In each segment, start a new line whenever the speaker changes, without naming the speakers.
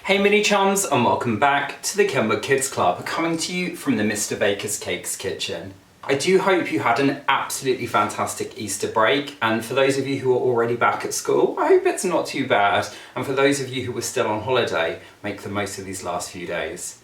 Hey mini chums, and welcome back to the Kenwood Kids Club, coming to you from the Mr. Baker's Cakes kitchen. I do hope you had an absolutely fantastic Easter break, and for those of you who are already back at school, I hope it's not too bad, and for those of you who were still on holiday, make the most of these last few days.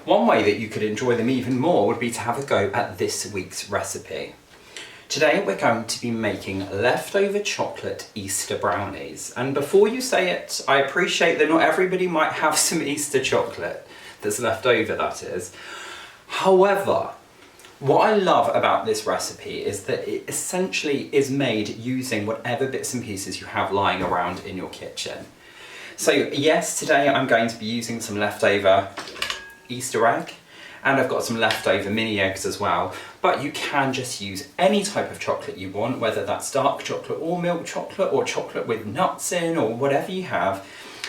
One way that you could enjoy them even more would be to have a go at this week's recipe. Today we're going to be making leftover chocolate Easter brownies. And before you say it, I appreciate that not everybody might have some Easter chocolate that's left over, that is. However, what I love about this recipe is that it essentially is made using whatever bits and pieces you have lying around in your kitchen. So yes, today I'm going to be using some leftover Easter egg, and I've got some leftover mini eggs as well, but you can just use any type of chocolate you want, whether that's dark chocolate or milk chocolate or chocolate with nuts in or whatever you have.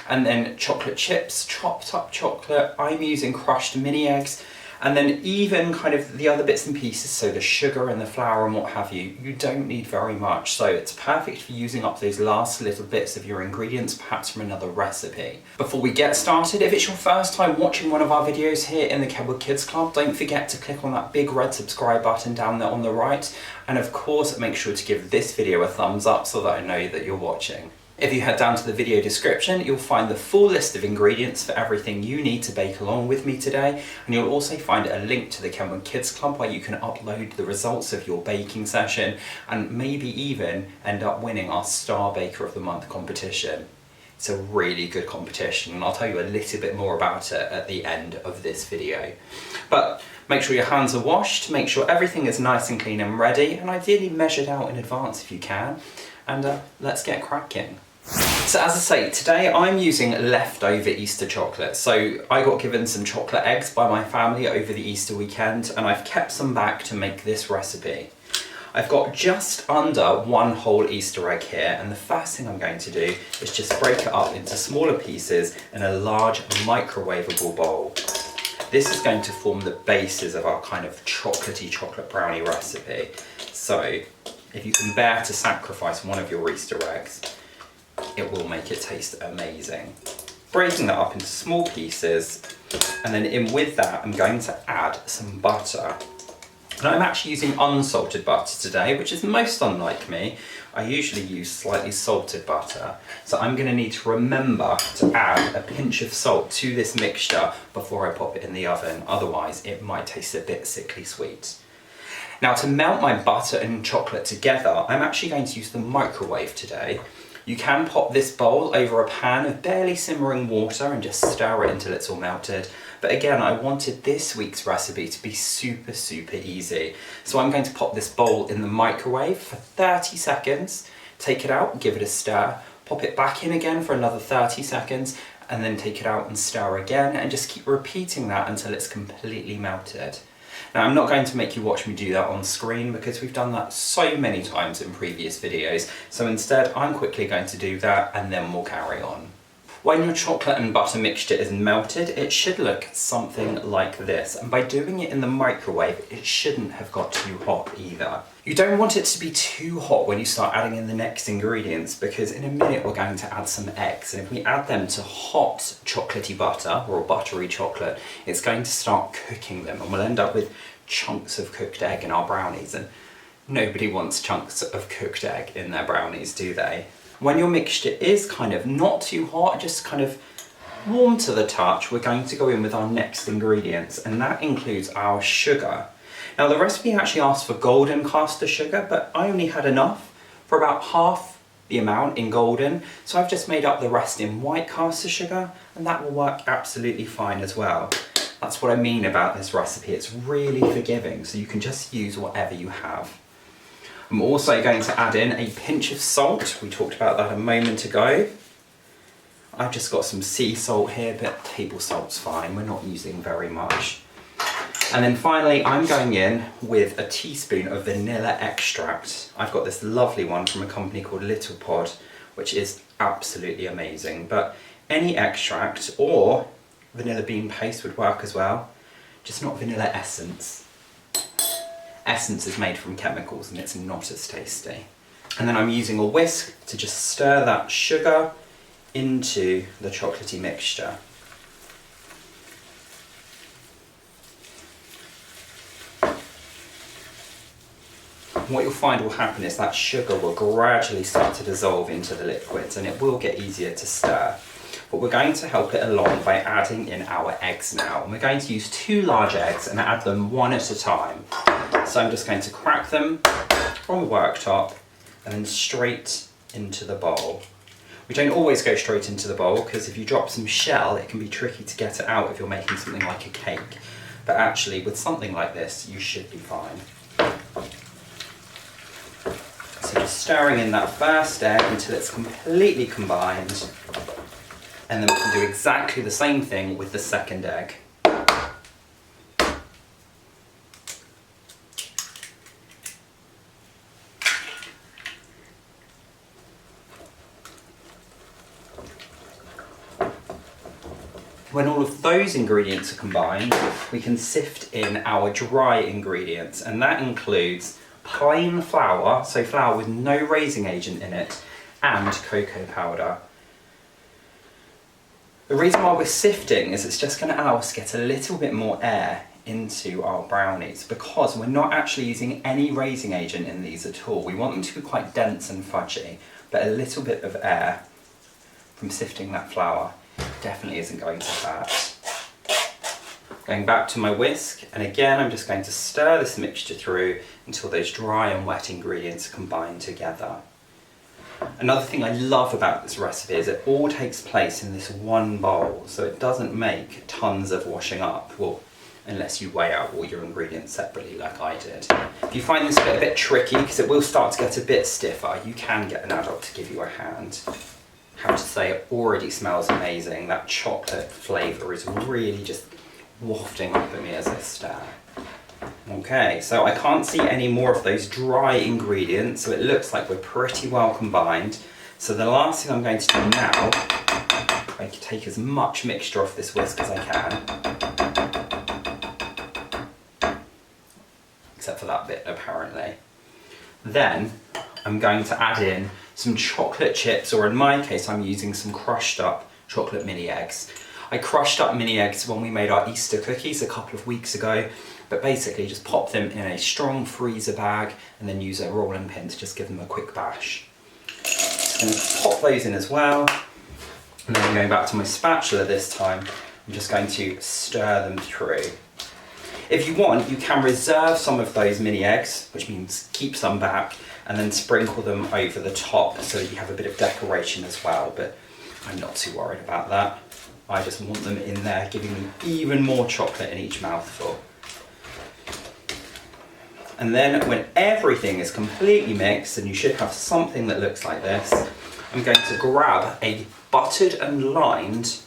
And then chocolate chips, chopped up chocolate, I'm using crushed mini eggs, and then even kind of the other bits and pieces, so the sugar and the flour and what have you, you don't need very much. So it's perfect for using up those last little bits of your ingredients, perhaps from another recipe. Before we get started, if it's your first time watching one of our videos here in the Kenwood Kids Club, don't forget to click on that big red subscribe button down there on the right. And of course, make sure to give this video a thumbs up so that I know that you're watching. If you head down to the video description, you'll find the full list of ingredients for everything you need to bake along with me today, and you'll also find a link to the Kenwood Kids Club where you can upload the results of your baking session and maybe even end up winning our Star Baker of the Month competition. It's a really good competition, and I'll tell you a little bit more about it at the end of this video. But make sure your hands are washed, make sure everything is nice and clean and ready, and ideally measured out in advance if you can, and let's get cracking. So as I say, today I'm using leftover Easter chocolate. So I got given some chocolate eggs by my family over the Easter weekend, and I've kept some back to make this recipe. I've got just under one whole Easter egg here, and the first thing I'm going to do is just break it up into smaller pieces in a large microwavable bowl. This is going to form the basis of our kind of chocolatey chocolate brownie recipe. So if you can bear to sacrifice one of your Easter eggs, it will make it taste amazing. Breaking that up into small pieces, and then in with that I'm going to add some butter. And I'm actually using unsalted butter today, which is most unlike me. I usually use slightly salted butter. So I'm going to need to remember to add a pinch of salt to this mixture before I pop it in the oven, otherwise it might taste a bit sickly sweet. Now, to melt my butter and chocolate together, I'm actually going to use the microwave today. You can pop this bowl over a pan of barely simmering water and just stir it until it's all melted. But again, I wanted this week's recipe to be super easy. So I'm going to pop this bowl in the microwave for 30 seconds, take it out, give it a stir, pop it back in again for another 30 seconds, and then take it out and stir again, and just keep repeating that until it's completely melted. Now, I'm not going to make you watch me do that on screen because we've done that so many times in previous videos, so instead I'm quickly going to do that and then we'll carry on. When your chocolate and butter mixture is melted, it should look something like this, and by doing it in the microwave, it shouldn't have got too hot either. You don't want it to be too hot when you start adding in the next ingredients, because in a minute we're going to add some eggs, and if we add them to hot chocolatey butter or buttery chocolate, it's going to start cooking them, and we'll end up with chunks of cooked egg in our brownies, and nobody wants chunks of cooked egg in their brownies, do they? When your mixture is kind of not too hot, just kind of warm to the touch, we're going to go in with our next ingredients, and that includes our sugar. Now, the recipe actually asks for golden caster sugar, but I only had enough for about half the amount in golden, so I've just made up the rest in white caster sugar, and that will work absolutely fine as well. That's what I mean about this recipe. It's really forgiving, so you can just use whatever you have. I'm also going to add in a pinch of salt. We talked about that a moment ago. I've just got some sea salt here, but table salt's fine. We're not using very much. And then finally, I'm going in with a teaspoon of vanilla extract. I've got this lovely one from a company called Little Pod, which is absolutely amazing. But any extract or vanilla bean paste would work as well, just not vanilla essence. Essence is made from chemicals and it's not as tasty. And then I'm using a whisk to just stir that sugar into the chocolatey mixture. what you'll find will happen is that sugar will gradually start to dissolve into the liquids and it will get easier to stir. But we're going to help it along by adding in our eggs now. And we're going to use 2 large eggs and add them one at a time. So I'm just going to crack them from the worktop and then straight into the bowl. We don't always go straight into the bowl because if you drop some shell, it can be tricky to get it out if you're making something like a cake. But actually, with something like this, you should be fine. So just stirring in that first egg until it's completely combined. And then we can do exactly the same thing with the second egg. When all of those ingredients are combined, we can sift in our dry ingredients, and that includes plain flour, so flour with no raising agent in it, and cocoa powder. The reason why we're sifting is it's just going to allow us to get a little bit more air into our brownies, because we're not actually using any raising agent in these at all. We want them to be quite dense and fudgy, but a little bit of air from sifting that flour definitely isn't going to hurt. Going back to my whisk, and again I'm just going to stir this mixture through until those dry and wet ingredients are combined together. Another thing I love about this recipe is it all takes place in this one bowl, so it doesn't make tons of washing up, well, unless you weigh out all your ingredients separately like I did. If you find this bit a bit tricky, because it will start to get a bit stiffer, you can get an adult to give you a hand. I have to say, it already smells amazing. That chocolate flavour is really just wafting up at me as I stir. Okay, so I can't see any more of those dry ingredients, so it looks like we're pretty well combined. So the last thing I'm going to do now, I can take as much mixture off this whisk as I can. Except for that bit, apparently. Then I'm going to add in some chocolate chips, or in my case I'm using some crushed up chocolate mini eggs. I crushed up mini eggs when we made our Easter cookies a couple of weeks ago, but basically just pop them in a strong freezer bag and then use a rolling pin to just give them a quick bash. Just going to pop those in as well, and then going back to my spatula this time, I'm just going to stir them through. If you want, you can reserve some of those mini eggs, which means keep some back, and then sprinkle them over the top so that you have a bit of decoration as well, but I'm not too worried about that. I just want them in there, giving me even more chocolate in each mouthful. And then when everything is completely mixed, and you should have something that looks like this, I'm going to grab a buttered and lined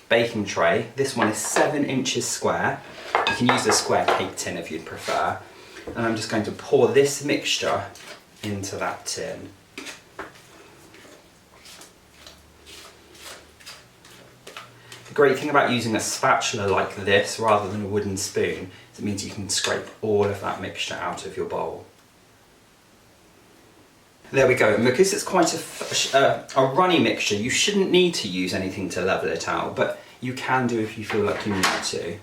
baking tray. This one is 7 inches square. You can use a square cake tin if you'd prefer. And I'm just going to pour this mixture into that tin. The great thing about using a spatula like this rather than a wooden spoon is it means you can scrape all of that mixture out of your bowl. There we go, and because it's quite a runny mixture, you shouldn't need to use anything to level it out, but you can do if you feel like you need to.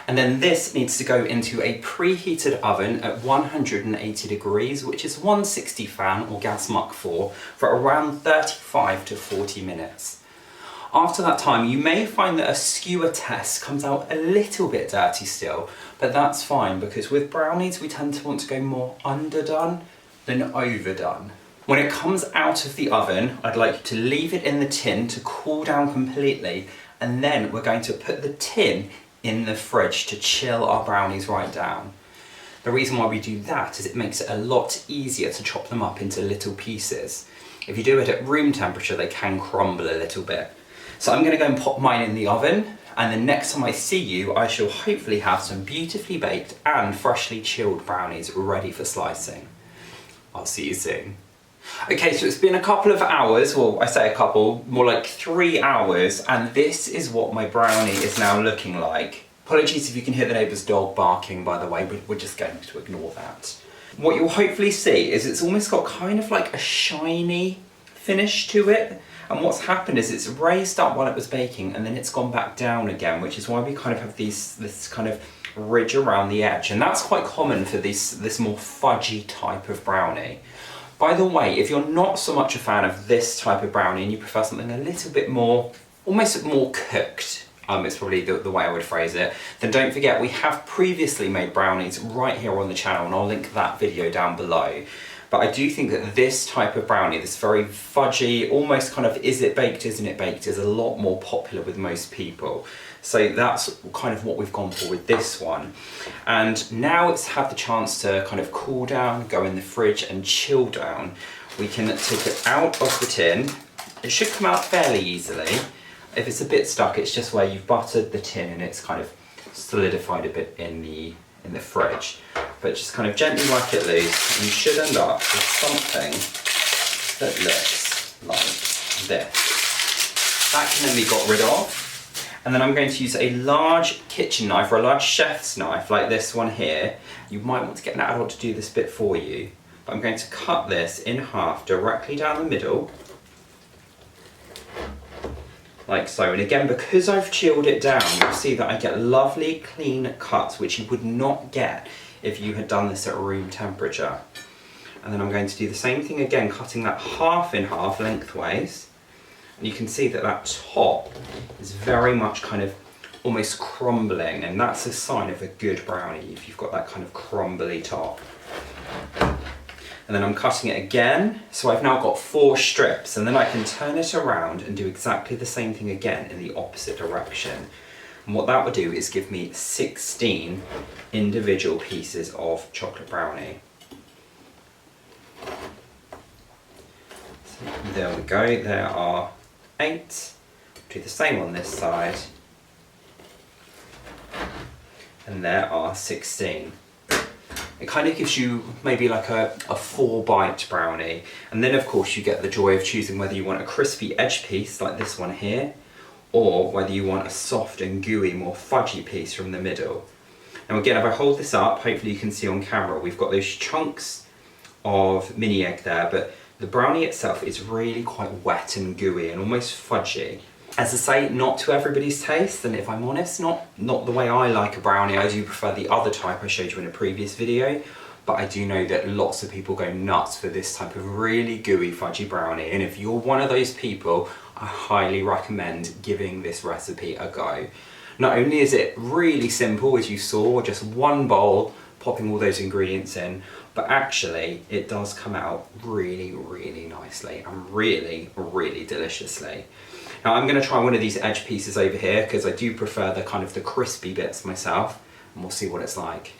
And then this needs to go into a preheated oven at 180 degrees, which is 160 fan or gas Mach 4, for around 35 to 40 minutes. After that time, you may find that a skewer test comes out a little bit dirty still, but that's fine because with brownies we tend to want to go more underdone than overdone. When it comes out of the oven, I'd like you to leave it in the tin to cool down completely, and then we're going to put the tin in the fridge to chill our brownies right down. The reason why we do that is it makes it a lot easier to chop them up into little pieces. If you do it at room temperature, they can crumble a little bit. So I'm going to go and pop mine in the oven, and the next time I see you, I shall hopefully have some beautifully baked and freshly chilled brownies ready for slicing. I'll see you soon. Okay, so it's been a couple of hours, well I say a couple, more like 3 hours, and this is what my brownie is now looking like. Apologies if you can hear the neighbour's dog barking, by the way, but we're just going to ignore that. What you'll hopefully see is it's almost got kind of like a shiny finish to it, and what's happened is it's raised up while it was baking and then it's gone back down again, which is why we kind of have this kind of ridge around the edge, and that's quite common for this more fudgy type of brownie. By the way, if you're not so much a fan of this type of brownie and you prefer something a little bit more, almost more cooked, it's probably the way I would phrase it, then don't forget we have previously made brownies right here on the channel, and I'll link that video down below. But I do think that this type of brownie, this very fudgy, almost kind of is it baked, isn't it baked, is a lot more popular with most people. So that's kind of what we've gone for with this one. And now it's had the chance to kind of cool down, go in the fridge and chill down. We can take it out of the tin. It should come out fairly easily. If it's a bit stuck, it's just where you've buttered the tin and it's kind of solidified a bit in the fridge. But just kind of gently work it loose, and you should end up with something that looks like this. That can then be got rid of. And then I'm going to use a large kitchen knife or a large chef's knife like this one here. You might want to get an adult to do this bit for you. But I'm going to cut this in half directly down the middle. Like so, and again, because I've chilled it down, you'll see that I get lovely clean cuts, which you would not get if you had done this at room temperature. And then I'm going to do the same thing again, cutting that half in half lengthways. And you can see that that top is very much kind of almost crumbling, and that's a sign of a good brownie if you've got that kind of crumbly top. And then I'm cutting it again, so I've now got 4 strips, and then I can turn it around and do exactly the same thing again in the opposite direction. And what that would do is give me 16 individual pieces of chocolate brownie. So there we go, there are 8. Do the same on this side. And there are 16. It kind of gives you maybe like a 4-bite brownie. And then of course you get the joy of choosing whether you want a crispy edge piece like this one here, or whether you want a soft and gooey, more fudgy piece from the middle. Now again, if I hold this up, hopefully you can see on camera, we've got those chunks of mini egg there, but the brownie itself is really quite wet and gooey and almost fudgy. As I say, not to everybody's taste, and if I'm honest, not the way I like a brownie. I do prefer the other type I showed you in a previous video, but I do know that lots of people go nuts for this type of really gooey fudgy brownie, and if you're one of those people, I highly recommend giving this recipe a go. Not only is it really simple, as you saw, just one bowl, popping all those ingredients in, but actually it does come out really, really nicely and really, really deliciously. Now I'm going to try one of these edge pieces over here because I do prefer the kind of the crispy bits myself, and we'll see what it's like.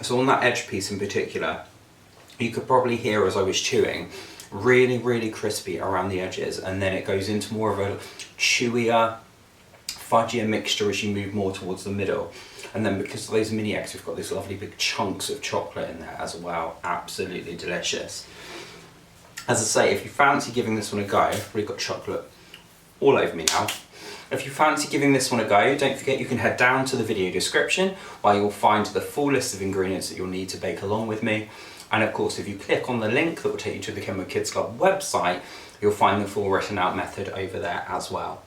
So on that edge piece in particular, you could probably hear as I was chewing, really, really crispy around the edges, and then it goes into more of a chewier, fudgier mixture as you move more towards the middle. And then because of those mini eggs, we've got these lovely big chunks of chocolate in there as well. Absolutely delicious. As I say, if you fancy giving this one a go, I've already got chocolate all over me now. If you fancy giving this one a go, don't forget you can head down to the video description where you'll find the full list of ingredients that you'll need to bake along with me. And of course, if you click on the link that will take you to the Kenwood Kids Club website, you'll find the full written out method over there as well.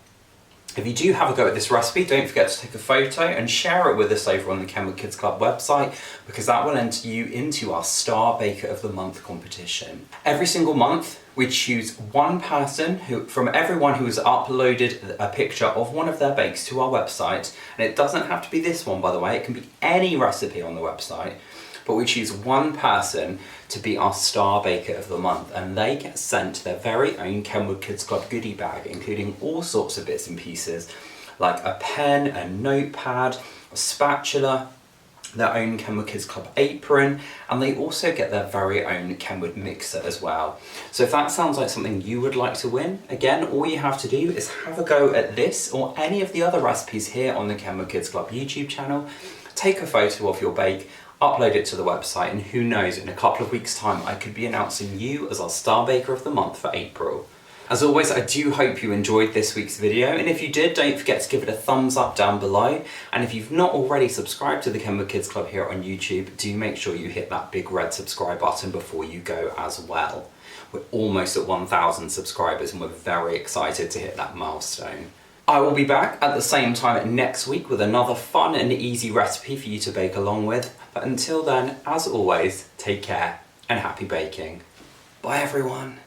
If you do have a go at this recipe, don't forget to take a photo and share it with us over on the Kenwood Kids Club website, because that will enter you into our Star Baker of the Month competition. Every single month, we choose one person from everyone who has uploaded a picture of one of their bakes to our website, and it doesn't have to be this one, by the way, it can be any recipe on the website. But we choose one person to be our Star Baker of the Month, and they get sent their very own Kenwood Kids Club goodie bag, including all sorts of bits and pieces, like a pen, a notepad, a spatula, their own Kenwood Kids Club apron, and they also get their very own Kenwood mixer as well. So if that sounds like something you would like to win, again, all you have to do is have a go at this or any of the other recipes here on the Kenwood Kids Club YouTube channel, take a photo of your bake, upload it to the website, and who knows, in a couple of weeks' time I could be announcing you as our Star Baker of the Month for April. As always, I do hope you enjoyed this week's video, and if you did, don't forget to give it a thumbs up down below, and if you've not already subscribed to the Kenwood Kids Club here on YouTube, do make sure you hit that big red subscribe button before you go as well. We're almost at 1,000 subscribers and we're very excited to hit that milestone. I will be back at the same time next week with another fun and easy recipe for you to bake along with. But until then, as always, take care and happy baking. Bye everyone.